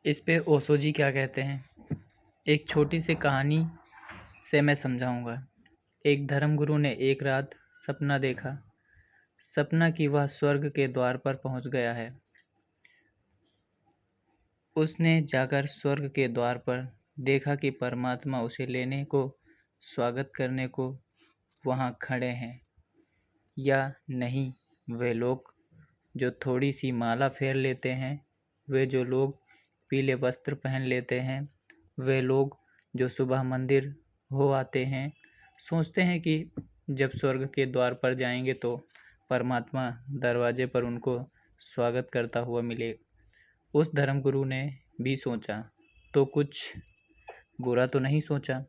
इस पे ओशो जी क्या कहते हैं। एक छोटी सी कहानी से मैं समझाऊंगा। एक धर्मगुरु ने एक रात सपना देखा। सपना कि वह स्वर्ग के द्वार पर पहुंच गया है। उसने जाकर स्वर्ग के द्वार पर देखा कि परमात्मा उसे लेने को, स्वागत करने को वहां खड़े हैं या नहीं। वे लोग जो थोड़ी सी माला फेर लेते हैं, वे जो लोग पीले वस्त्र पहन लेते हैं, वे लोग जो सुबह मंदिर हो आते हैं, सोचते हैं कि जब स्वर्ग के द्वार पर जाएंगे तो परमात्मा दरवाजे पर उनको स्वागत करता हुआ मिले। उस धर्मगुरु ने भी सोचा तो कुछ बुरा तो नहीं सोचा।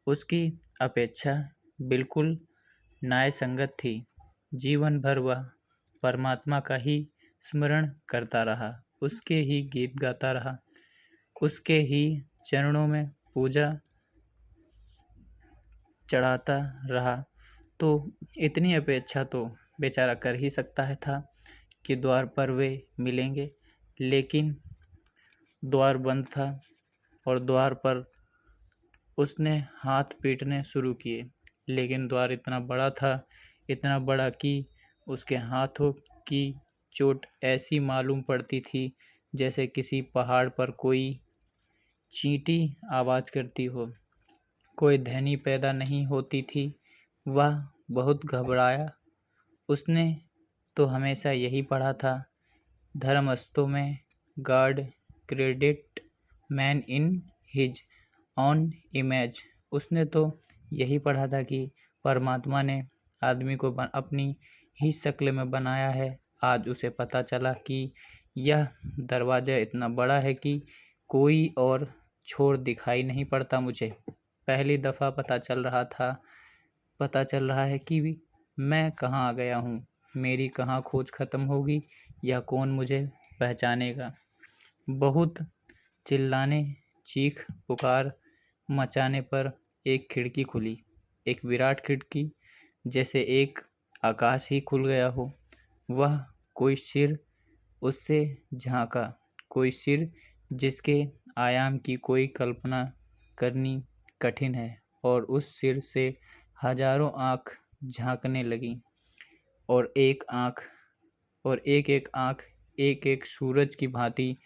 उसकी अपेक्षा बिल्कुल न्यायसंगत थी। जीवन भर वह परमात्मा का ही स्मरण करता रहा, उसके ही गीत गाता रहा, उसके ही चरणों में पूजा चढ़ाता रहा। तो इतनी अपेक्षा तो बेचारा कर ही सकता है था कि द्वार पर वे मिलेंगे, लेकिन द्वार बंद था और द्वार पर उसने हाथ पीटने शुरू किए। लेकिन द्वार इतना बड़ा कि उसके हाथों की चोट ऐसी मालूम पड़ती थी जैसे किसी पहाड़ पर कोई चींटी आवाज करती हो। कोई ध्वनि पैदा नहीं होती थी। वह बहुत घबराया। उसने तो हमेशा यही पढ़ा था, धर्मस्थों में God credit man in his on image. उसने तो यही पढ़ा था कि परमात्मा ने आदमी को अपनी ही शक्ल में बनाया है। आज उसे पता चला कि यह दरवाज़ा इतना बड़ा है कि कोई और छोर दिखाई नहीं पड़ता मुझे। पहली दफ़ा पता चल रहा है कि मैं कहाँ आ गया हूँ, मेरी कहाँ खोज ख़त्म होगी, या कौन मुझे पहचानेगा। बहुत चिल्लाने, चीख पुकार मचाने पर एक खिड़की खुली, एक विराट खिड़की, जैसे एक आकाश ही खुल गया हो। वह कोई सिर उससे झांका, कोई सिर जिसके आयाम की कोई कल्पना करनी कठिन है, और उस सिर से हजारों आँख झांकने लगीं, और एक आँख एक एक सूरज की भांति।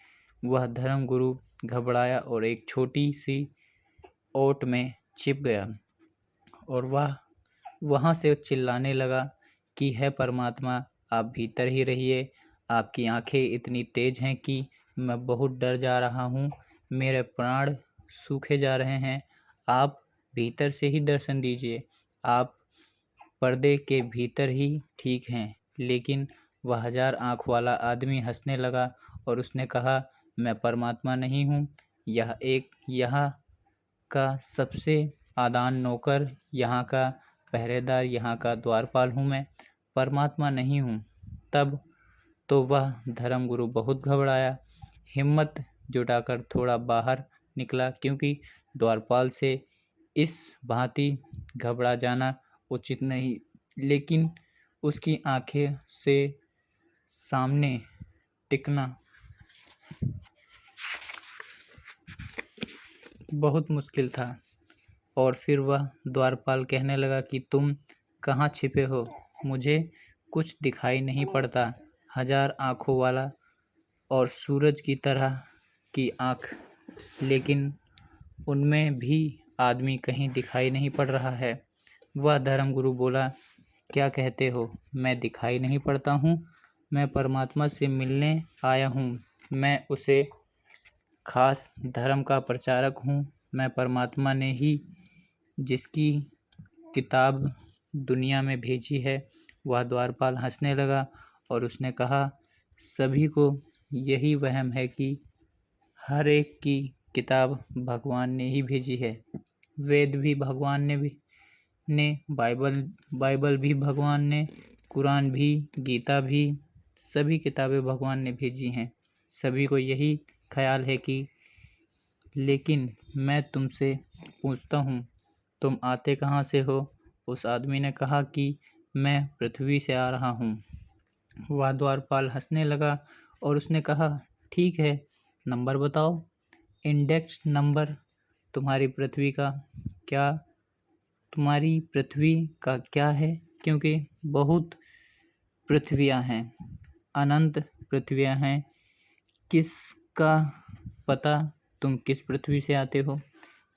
वह धर्मगुरु घबराया और एक छोटी सी ओट में छिप गया, और वह वहाँ से चिल्लाने लगा कि है परमात्मा, आप भीतर ही रहिए। आपकी आंखें इतनी तेज हैं कि मैं बहुत डर जा रहा हूँ, मेरे प्राण सूखे जा रहे हैं। आप भीतर से ही दर्शन दीजिए। आप पर्दे के भीतर ही ठीक हैं। लेकिन वह 1000 आँख वाला आदमी हंसने लगा और उसने कहा, मैं परमात्मा नहीं हूँ, यहाँ का सबसे आदान नौकर, यहाँ का पहरेदार, यहाँ का द्वारपाल हूँ मैं, परमात्मा नहीं हूँ। तब तो वह धर्मगुरु बहुत घबराया, हिम्मत जुटाकर थोड़ा बाहर निकला, क्योंकि द्वारपाल से इस भांति घबरा जाना उचित नहीं। लेकिन उसकी आंखें से सामने टिकना बहुत मुश्किल था। और फिर वह द्वारपाल कहने लगा कि तुम कहाँ छिपे हो, मुझे कुछ दिखाई नहीं पड़ता। 1000 आँखों वाला और सूरज की तरह की आँख, लेकिन उनमें भी आदमी कहीं दिखाई नहीं पड़ रहा है। वह धर्मगुरु बोला, क्या कहते हो, मैं दिखाई नहीं पड़ता हूँ? मैं परमात्मा से मिलने आया हूँ। मैं उसे खास धर्म का प्रचारक हूँ। मैं परमात्मा ने ही जिसकी किताब दुनिया में भेजी है। वह द्वारपाल हंसने लगा और उसने कहा, सभी को यही वहम है कि हर एक की किताब भगवान ने ही भेजी है। वेद भी भगवान ने बाइबल भी भगवान ने, कुरान भी, गीता भी, सभी किताबें भगवान ने भेजी हैं। सभी को यही ख्याल है कि, लेकिन मैं तुमसे पूछता हूँ, तुम आते कहाँ से हो? उस आदमी ने कहा कि मैं पृथ्वी से आ रहा हूँ। वह द्वारपाल हंसने लगा और उसने कहा, ठीक है, नंबर बताओ। इंडेक्स नंबर तुम्हारी पृथ्वी का क्या है, क्योंकि बहुत पृथ्वियाँ हैं, अनंत पृथ्वियाँ हैं। किसका पता तुम किस पृथ्वी से आते हो।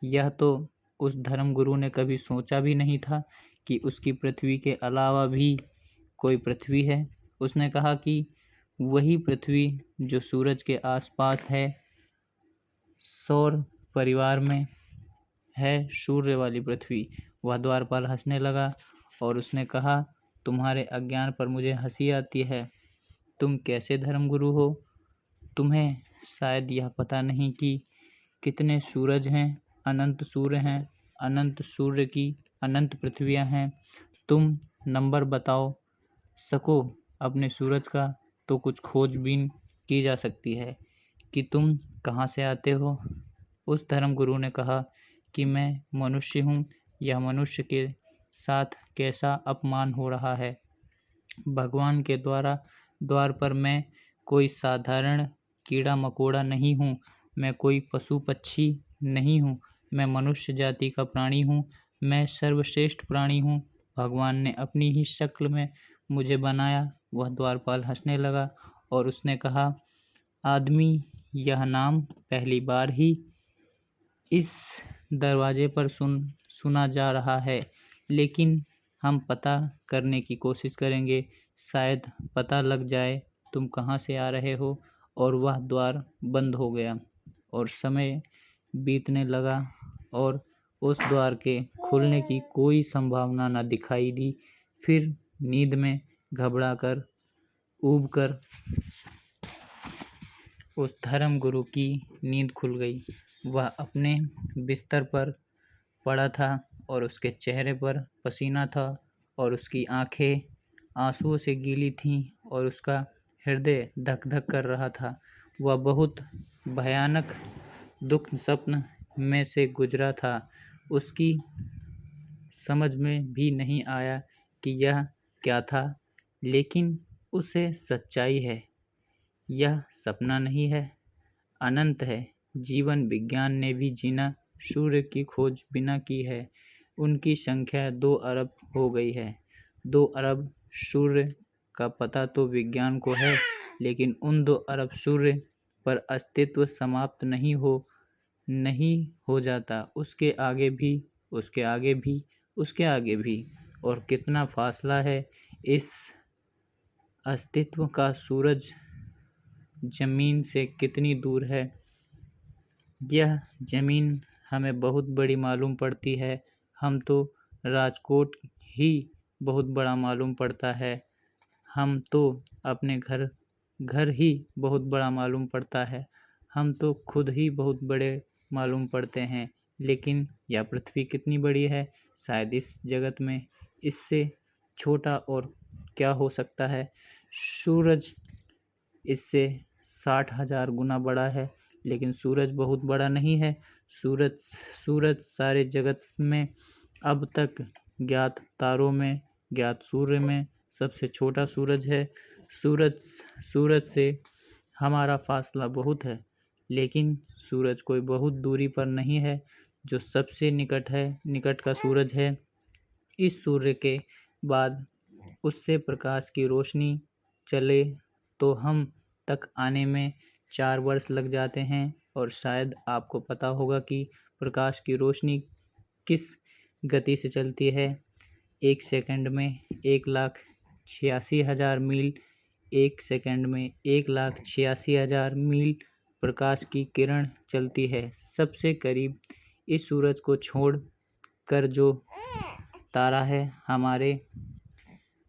यह तो उस धर्मगुरु ने कभी सोचा भी नहीं था कि उसकी पृथ्वी के अलावा भी कोई पृथ्वी है। उसने कहा कि वही पृथ्वी जो सूरज के आसपास है, सौर परिवार में है, सूर्य वाली पृथ्वी। वह द्वारपाल हंसने लगा और उसने कहा, तुम्हारे अज्ञान पर मुझे हंसी आती है। तुम कैसे धर्मगुरु हो। तुम्हें शायद यह पता नहीं कि कितने सूरज हैं, अनंत सूर्य हैं, अनंत सूर्य की अनंत पृथ्वियां हैं। तुम नंबर बताओ सको अपने सूरज का तो कुछ खोजबीन की जा सकती है कि तुम कहाँ से आते हो। उस धर्मगुरु ने कहा कि मैं मनुष्य हूँ। यह मनुष्य के साथ कैसा अपमान हो रहा है। भगवान के द्वार पर मैं कोई साधारण कीड़ा मकोड़ा नहीं हूँ। मैं कोई पशु पक्षी नहीं हूँ। मैं मनुष्य जाति का प्राणी हूँ। मैं सर्वश्रेष्ठ प्राणी हूँ। भगवान ने अपनी ही शक्ल में मुझे बनाया। वह द्वारपाल हंसने लगा और उसने कहा, आदमी, यह नाम पहली बार ही इस दरवाजे पर सुना जा रहा है, लेकिन हम पता करने की कोशिश करेंगे। शायद पता लग जाए तुम कहाँ से आ रहे हो। और वह द्वार बंद हो गया और समय बीतने लगा और उस द्वार के खुलने की कोई संभावना न दिखाई दी। फिर नींद में घबराकर ऊबकर उस धर्मगुरु की नींद खुल गई। वह अपने बिस्तर पर पड़ा था और उसके चेहरे पर पसीना था और उसकी आंखें आंसुओं से गीली थीं और उसका हृदय धक धक कर रहा था। वह बहुत भयानक दुख स्वप्न में से गुजरा था। उसकी समझ में भी नहीं आया कि यह क्या था, लेकिन उसे सच्चाई है। यह सपना नहीं है, अनंत है। जीवन विज्ञान ने भी जीना सूर्य की खोज बिना की है। उनकी संख्या 2 अरब हो गई है। 2 अरब सूर्य का पता तो विज्ञान को है, लेकिन उन 2 अरब सूर्य पर अस्तित्व समाप्त नहीं हो जाता। उसके आगे भी, उसके आगे भी, उसके आगे भी। और कितना फासला है इस अस्तित्व का। सूरज जमीन से कितनी दूर है। यह जमीन हमें बहुत बड़ी मालूम पड़ती है। हम तो राजकोट ही बहुत बड़ा मालूम पड़ता है। हम तो अपने घर ही बहुत बड़ा मालूम पड़ता है। हम तो खुद ही बहुत बड़े मालूम पड़ते हैं। लेकिन यह पृथ्वी कितनी बड़ी है। शायद इस जगत में इससे छोटा और क्या हो सकता है। सूरज इससे 60,000 गुना बड़ा है, लेकिन सूरज बहुत बड़ा नहीं है। सूरज सारे जगत में अब तक ज्ञात तारों में, ज्ञात सूर्य में सबसे छोटा सूरज है। सूरज से हमारा फासला बहुत है, लेकिन सूरज कोई बहुत दूरी पर नहीं है। जो सबसे निकट का सूरज है, इस सूर्य के बाद उससे प्रकाश की रोशनी चले तो हम तक आने में 4 वर्ष लग जाते हैं। और शायद आपको पता होगा कि प्रकाश की रोशनी किस गति से चलती है। 1 सेकंड में 1,86,000 मील, 1 सेकंड में 1,86,000 मील प्रकाश की किरण चलती है। सबसे करीब इस सूरज को छोड़ कर जो तारा है हमारे,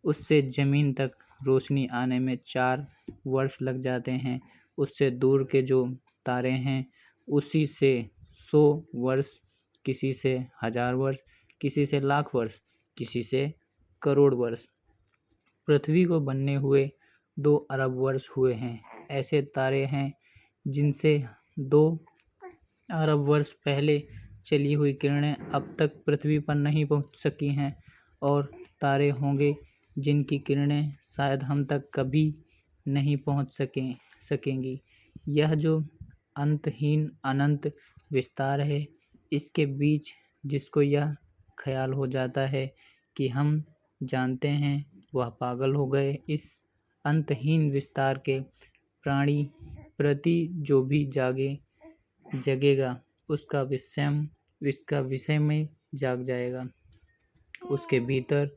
उससे ज़मीन तक रोशनी आने में 4 वर्ष लग जाते हैं। उससे दूर के जो तारे हैं, उसी से 100 वर्ष, किसी से 1000 वर्ष, किसी से लाख वर्ष, किसी से करोड़ वर्ष। पृथ्वी को बनने हुए 2 अरब वर्ष हुए हैं। ऐसे तारे हैं जिनसे 2 अरब वर्ष पहले चली हुई किरणें अब तक पृथ्वी पर नहीं पहुंच सकी हैं। और तारे होंगे जिनकी किरणें शायद हम तक कभी नहीं पहुंच सकेंगी। यह जो अंतहीन अनंत विस्तार है। इसके बीच जिसको यह ख्याल हो जाता है कि हम जानते हैं वह पागल हो गए। इस अंतहीन विस्तार के प्राणी प्रति जो भी जगेगा उसका विषय में जाग जाएगा। उसके भीतर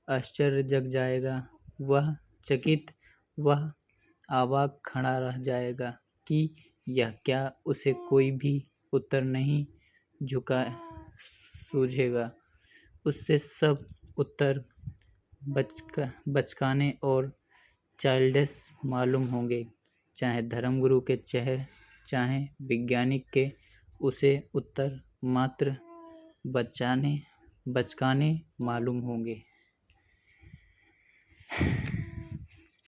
आश्चर्य जग जाएगा। वह चकित, वह अवाक खड़ा रह जाएगा कि यह क्या। उसे कोई भी उत्तर नहीं सूझेगा। उससे सब उत्तर बचकाने और चाइल्डिश मालूम होंगे, चाहे धर्मगुरु के चाहे वैज्ञानिक के। उसे उत्तर मात्र बचकाने मालूम होंगे।